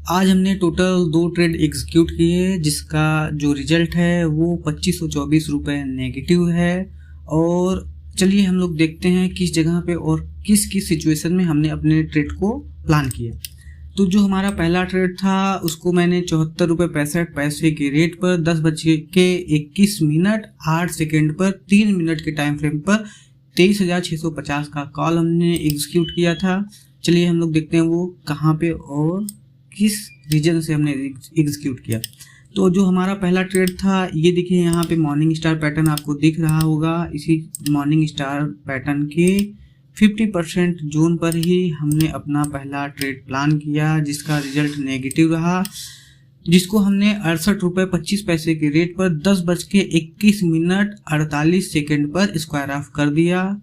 आज हमने total 2 trade execute किए जिसका जो रिजल्ट है वो 2524 रुपये नेगेटिव है। और चलिए हम लोग देखते हैं किस जगह पे और किस किस सिचुएशन में हमने अपने ट्रेड को प्लान किया। तो जो हमारा पहला ट्रेड था उसको मैंने 74.65 के रेट पर 10:21 8 सेकेंड पर 3 मिनट के टाइम फ्रेम पर 23,650 का कॉल हमने एग्जीक्यूट किया था। चलिए हम लोग देखते हैं वो कहाँ पे और किस रीजन से हमने एग्जीक्यूट किया। तो जो हमारा पहला ट्रेड था ये देखिए यहाँ पे मॉर्निंग स्टार पैटर्न आपको दिख रहा होगा। इसी मॉर्निंग स्टार पैटर्न के 50% जोन पर ही हमने अपना पहला ट्रेड प्लान किया जिसका रिजल्ट नेगेटिव रहा, जिसको हमने 68.25 के रेट पर 10:21 48 सेकेंड पर स्क्वायर ऑफ कर दिया।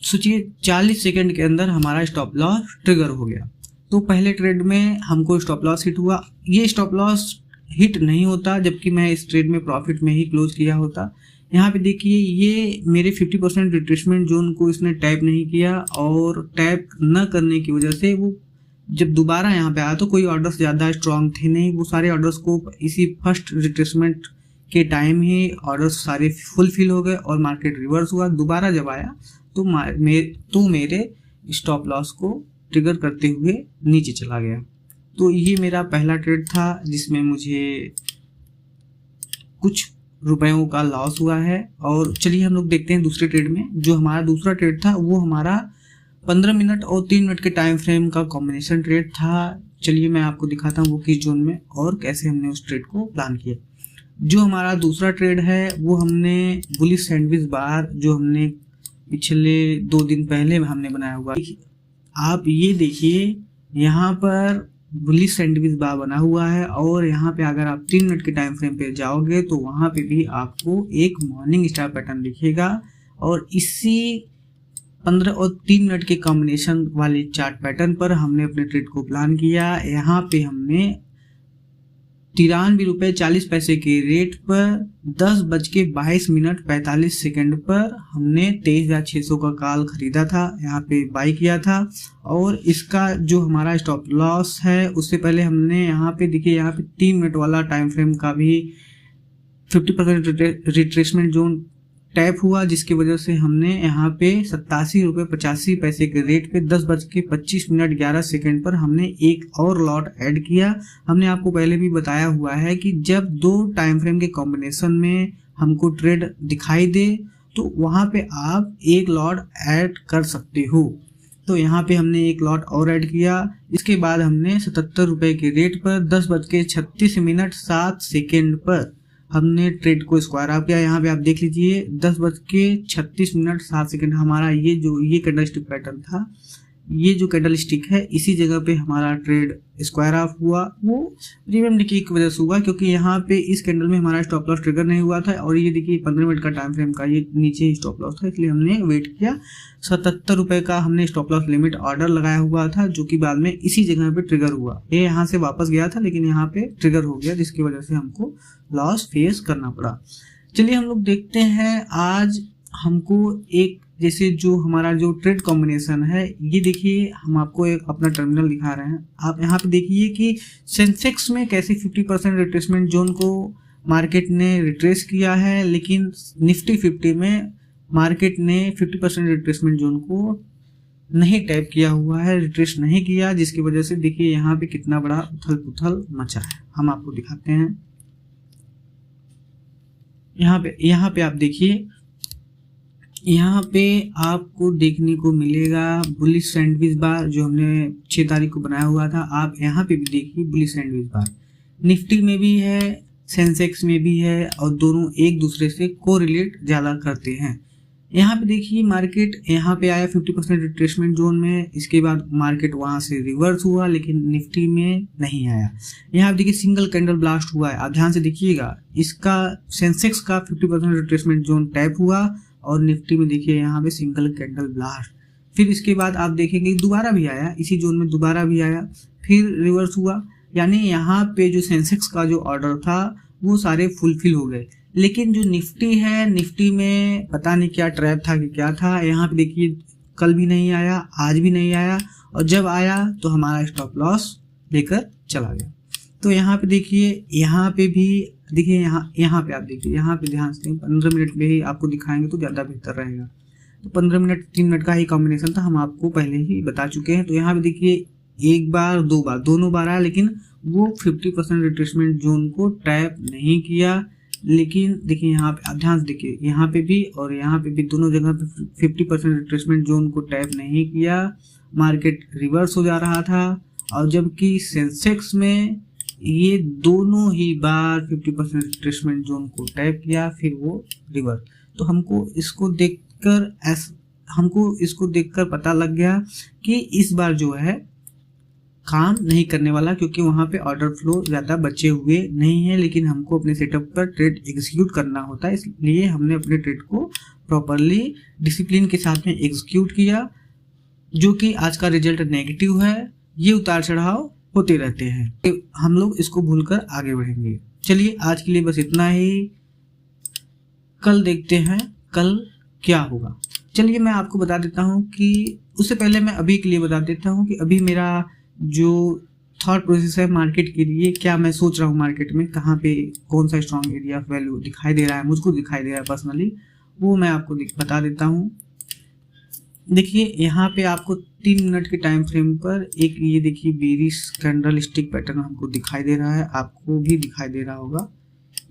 सोचिए 40 सेकेंड के अंदर हमारा स्टॉप लॉस ट्रिगर हो गया। तो पहले ट्रेड में हमको स्टॉप लॉस हिट हुआ। ये स्टॉप लॉस हिट नहीं होता जबकि मैं इस ट्रेड में प्रॉफिट में ही क्लोज किया होता। यहाँ पे देखिए ये मेरे 50% रिट्रेसमेंट जोन को इसने टैप नहीं किया और टैप न करने की वजह से वो जब दोबारा यहाँ पे आया तो कोई ऑर्डर्स ज़्यादा स्ट्रांग थे नहीं। वो सारे ऑर्डर्स को इसी फर्स्ट रिट्रेसमेंट के टाइम ही ऑर्डर्स सारे फुलफिल हो गए और मार्केट रिवर्स हुआ। दोबारा जब आया तो मेरे स्टॉप लॉस को ट्रिगर करते हुए नीचे चला गया। तो ये मेरा पहला ट्रेड था जिसमें मुझे कुछ रुपयों का लॉस हुआ है। और चलिए हम लोग देखते हैं दूसरे ट्रेड में। जो हमारा दूसरा ट्रेड था वो हमारा 15 मिनट और 3 मिनट के टाइम फ्रेम का कॉम्बिनेशन ट्रेड था। चलिए मैं आपको दिखाता हूँ वो किस जोन में और कैसे हमने उस ट्रेड को प्लान किया। जो हमारा दूसरा ट्रेड है वो हमने बुलिश सैंडविच बार जो हमने पिछले 2 दिन पहले हमने बनाया हुआ। आप ये देखिए यहाँ पर बुलिश सैंडविच बार बना हुआ है और यहाँ पे अगर आप 3 मिनट के टाइम फ्रेम पे जाओगे तो वहाँ पे भी आपको एक मॉर्निंग स्टार पैटर्न दिखेगा। और इसी 15 और 3 मिनट के कॉम्बिनेशन वाले चार्ट पैटर्न पर हमने अपने ट्रेड को प्लान किया। यहाँ पे हमने 93.40 के रेट पर 10:22 45 सेकेंड पर हमने 23,600 का कॉल खरीदा था, यहाँ पे बाई किया था। और इसका जो हमारा स्टॉप लॉस है उससे पहले हमने यहाँ पे देखिए यहाँ पे 3 मिनट वाला टाइम फ्रेम का भी 50% रिट्रेसमेंट जोन टैप हुआ जिसकी वजह से हमने यहाँ पे 87.85 के रेट पे 10:25 11 सेकेंड पर हमने एक और लॉट ऐड किया। हमने आपको पहले भी बताया हुआ है कि जब 2 टाइम फ्रेम के कॉम्बिनेशन में हमको ट्रेड दिखाई दे तो वहाँ पे आप एक लॉट ऐड कर सकते हो। तो यहाँ पे हमने एक लॉट और ऐड किया। इसके बाद हमने 77 रुपये के रेट पर 10:36 7 सेकेंड पर हमने ट्रेड को स्क्वायर ऑफ किया। यहाँ पे आप देख लीजिए 10:36 7 सेकेंड हमारा ये कैंडलस्टिक पैटर्न था। ये जो कैंडलस्टिक है इसी जगह पे हमारा ट्रेड स्क्वायर ऑफ हुआ। वो प्रीमियम डिके की वजह से हुआ क्योंकि यहाँ पे इस कैंडल में हमारा स्टॉप लॉस ट्रिगर नहीं हुआ था। और ये देखिए 15 मिनट का टाइम फ्रेम का ये नीचे ही स्टॉप लॉस था, इसलिए हमने वेट किया। 77 रुपये का हमने स्टॉप लॉस लिमिट ऑर्डर लगाया हुआ था जो कि बाद में इसी जगह पे ट्रिगर हुआ। ये यहाँ से वापस गया था लेकिन यहाँ पे ट्रिगर हो गया जिसकी वजह से हमको लॉस फेस करना पड़ा। चलिए हम लोग देखते हैं आज हमको एक जैसे जो हमारा जो ट्रेड कॉम्बिनेशन है ये देखिए हम आपको एक अपना टर्मिनल दिखा रहे हैं। आप यहाँ पे देखिए कि सेंसेक्स में कैसे 50% रिट्रेसमेंट जोन को मार्केट ने रिट्रेस किया है, लेकिन निफ्टी 50 में मार्केट ने 50% रिट्रेसमेंट जोन को नहीं टैप किया हुआ है, रिट्रेस नहीं किया, जिसकी वजह से देखिए यहाँ पे कितना बड़ा उथल पुथल मचा है। हम आपको दिखाते हैं। यहाँ पे आप देखिए, यहाँ पे आपको देखने को मिलेगा बुलिश सैंडविच बार जो हमने 6 तारीख को बनाया हुआ था। आप यहाँ पे भी देखिए बुलिश सैंडविच बार निफ्टी में भी है, सेंसेक्स में भी है और दोनों एक दूसरे से कोरिलेट ज़्यादा करते हैं। यहाँ पे देखिए मार्केट यहाँ पे आया 50% रिट्रेसमेंट जोन में, इसके बाद मार्केट वहाँ से रिवर्स हुआ लेकिन निफ्टी में नहीं आया। यहाँ पे देखिए सिंगल कैंडल ब्लास्ट हुआ है। आप ध्यान से देखिएगा, इसका सेंसेक्स का 50% रिट्रेसमेंट जोन टैप हुआ और निफ्टी में देखिए यहाँ पे सिंगल कैंडल ब्लास्ट। फिर इसके बाद आप देखेंगे दोबारा भी आया, इसी जोन में दोबारा भी आया, फिर रिवर्स हुआ। यानी यहाँ पे जो सेंसेक्स का जो ऑर्डर था वो सारे फुलफिल हो गए। लेकिन जो निफ्टी है, निफ्टी में पता नहीं क्या ट्रैप था कि क्या था। यहाँ पे देखिए कल भी नहीं आया, आज भी नहीं आया, और जब आया तो हमारा स्टॉप लॉस लेकर चला गया। तो यहाँ पे देखिए, यहाँ पे भी देखिए, यहाँ पे आप देखिए, यहाँ पे ध्यान से 15 मिनट में ही आपको दिखाएंगे तो ज़्यादा बेहतर रहेगा। तो 15 मिनट 3 मिनट का ही कॉम्बिनेशन था, हम आपको पहले ही बता चुके हैं। तो यहाँ पे देखिए, एक बार 2 बार दोनों बार आया, लेकिन वो 50% रिट्रेसमेंट जोन को टैप नहीं किया। लेकिन देखिए यहाँ पे आप ध्यान से देखिए, यहाँ पे भी और यहाँ पे भी दोनों जगह पे 50% रिट्रेसमेंट जोन को टैप नहीं किया, मार्केट रिवर्स हो जा रहा था। और जबकि सेंसेक्स में ये दोनों ही बार 50% रिट्रेसमेंट जोन को टैप किया, फिर वो रिवर्स। तो हमको इसको देखकर पता लग गया कि इस बार जो है काम नहीं करने वाला, क्योंकि वहाँ पे ऑर्डर फ्लो ज़्यादा बचे हुए नहीं है। लेकिन हमको अपने सेटअप पर ट्रेड एग्जीक्यूट करना होता है, इसलिए हमने अपने ट्रेड को प्रॉपरली डिसिप्लिन के साथ में एग्जीक्यूट किया, जो कि आज का रिजल्ट नेगेटिव है। ये उतार चढ़ाव होते रहते हैं, हम लोग इसको भूलकर आगे बढ़ेंगे। चलिए आज के लिए बस इतना ही, कल देखते हैं कल क्या होगा। चलिए मैं आपको बता देता हूँ कि उससे पहले मैं अभी के लिए बता देता हूँ कि अभी मेरा जो थॉट प्रोसेस है मार्केट के लिए, क्या मैं सोच रहा हूँ मार्केट में कहाँ पे कौन सा स्ट्रॉन्ग एरिया ऑफ वैल्यू दिखाई दे रहा है, मुझको दिखाई दे रहा है पर्सनली, वो मैं आपको बता देता हूँ। देखिए यहाँ पे आपको 3 मिनट के टाइम फ्रेम पर एक ये देखिए बेरिश कैंडल स्टिक पैटर्न हमको दिखाई दे रहा है, आपको भी दिखाई दे रहा होगा।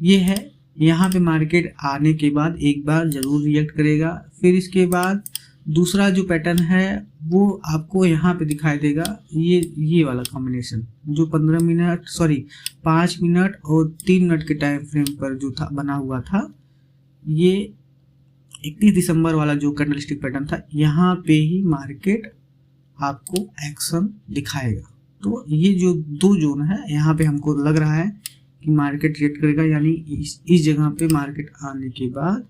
ये है, यहाँ पे मार्केट आने के बाद एक बार जरूर रिएक्ट करेगा, फिर इसके बाद दूसरा जो पैटर्न है वो आपको यहाँ पे दिखाई देगा, ये वाला कॉम्बिनेशन जो 5 मिनट और 3 मिनट के टाइम फ्रेम पर जो था बना हुआ था, ये 31 दिसंबर वाला जो कैंडलस्टिक पैटर्न था, यहाँ पे ही मार्केट आपको एक्शन दिखाएगा। तो ये जो 2 जोन है, यहाँ पे हमको लग रहा है कि मार्केट रिएक्ट करेगा, यानी इस जगह पे मार्केट आने के बाद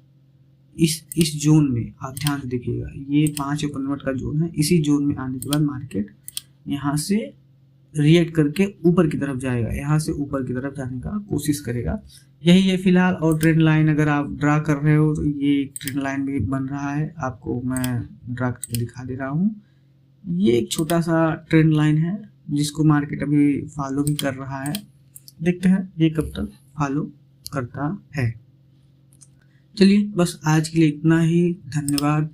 इस जोन में आप ध्यान से देखिएगा, ये 5 और 15 मिनट का जोन है, इसी जोन में आने के बाद मार्केट यहाँ से रिएक्ट करके ऊपर की तरफ जाएगा, यहाँ से ऊपर की तरफ जाने का कोशिश करेगा। यही है फिलहाल। और ट्रेंड लाइन अगर आप ड्रा कर रहे हो तो ये ट्रेंड लाइन भी बन रहा है, आपको मैं ड्रा करके दिखा दे रहा हूँ। ये एक छोटा सा ट्रेंड लाइन है जिसको मार्केट अभी फॉलो भी कर रहा है, देखते हैं ये कब तक फॉलो करता है। चलिए बस आज के लिए इतना ही, धन्यवाद।